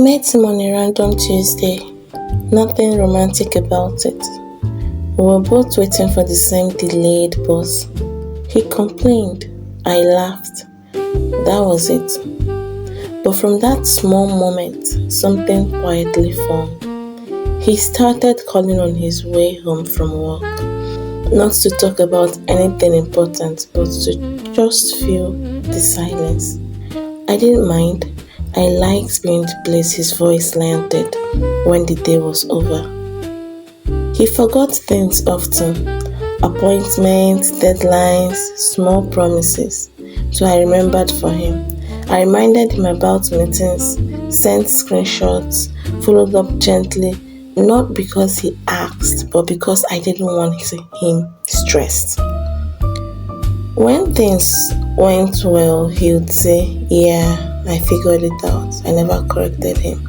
met him on a random Tuesday. Nothing romantic about it. We were both waiting for the same delayed bus. He complained. I laughed. That was it. But from that small moment, something quietly formed. He started calling on his way home from work. Not to talk about anything important, but to just feel the silence. I didn't mind. I liked being the place his voice landed when the day was over. He forgot things often. Appointments, deadlines, small promises. So I remembered for him. I reminded him about meetings, sent screenshots, followed up gently, not because he asked, but because I didn't want him stressed. When things went well, he would say, "Yeah, I figured it out." I never corrected him.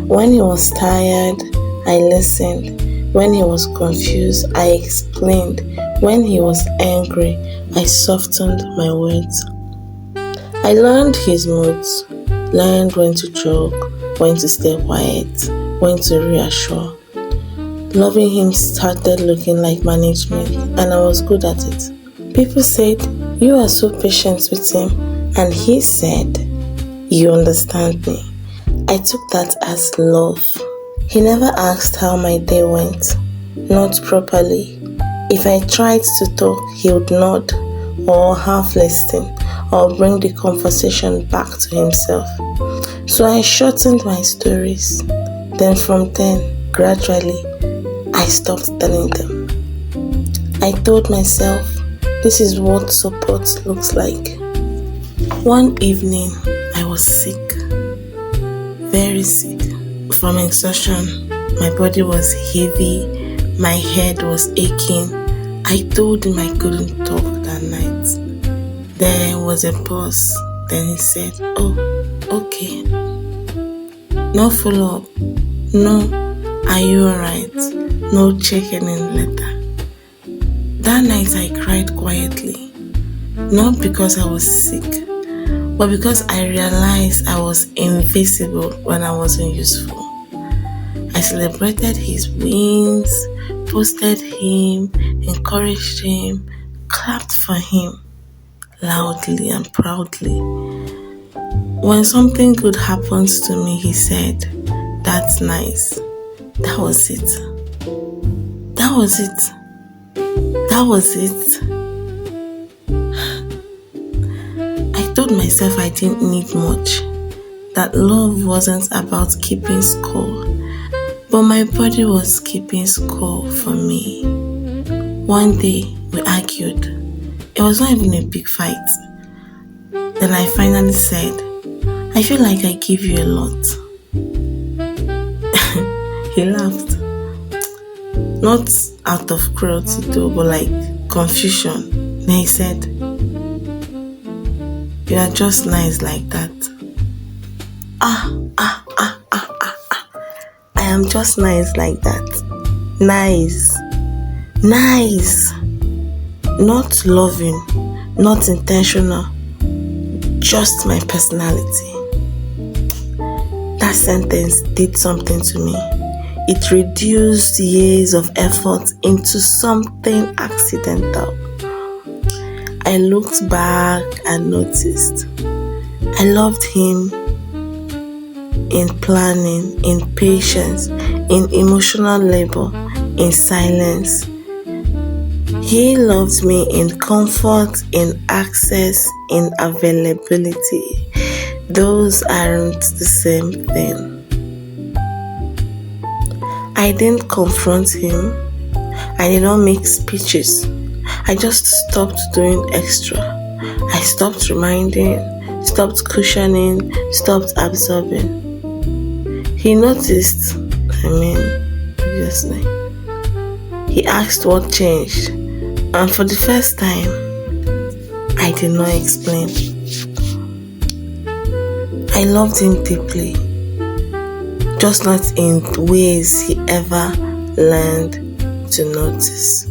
When he was tired, I listened. When he was confused, I explained. When he was angry, I softened my words. I learned his moods, learned when to joke, when to stay quiet, when to reassure. Loving him started looking like management, and I was good at it. People said, "You are so patient with him," and he said, "You understand me." I took that as love. He never asked how my day went, not properly. If I tried to talk, he would nod or half listen or bring the conversation back to himself. So I shortened my stories. Then from then, gradually, I stopped telling them. I told myself, this is what support looks like. One evening, I was sick, very sick. From exhaustion, my body was heavy, my head was aching. I told him I couldn't talk that night. There was a pause. Then he said, "Oh, okay." No follow-up. No, "Are you alright?" No checking in later. That night I cried quietly. Not because I was sick, but because I realized I was invisible when I wasn't useful. I celebrated his wins, posted him, encouraged him, clapped for him, loudly and proudly. When something good happens to me, he said, "That's nice." That was it. That was it. That was it. I told myself I didn't need much, that love wasn't about keeping score, but my body was keeping score for me. One day, we argued. It was not even a big fight. Then I finally said, "I feel like I give you a lot." He laughed. Not out of cruelty though, but like confusion. Then he said, "You are just nice like that." I am just nice like that. Nice. Not loving, not intentional, just my personality. That sentence did something to me. It reduced years of effort into something accidental. I looked back and noticed. I loved him in planning, in patience, in emotional labor, in silence. He loved me in comfort, in access, in availability. Those aren't the same thing. I didn't confront him. I did not make speeches. I just stopped doing extra. I stopped reminding, stopped cushioning, stopped absorbing. He noticed, obviously. He asked what changed, and for the first time, I did not explain. I loved him deeply, just not in ways he ever learned to notice.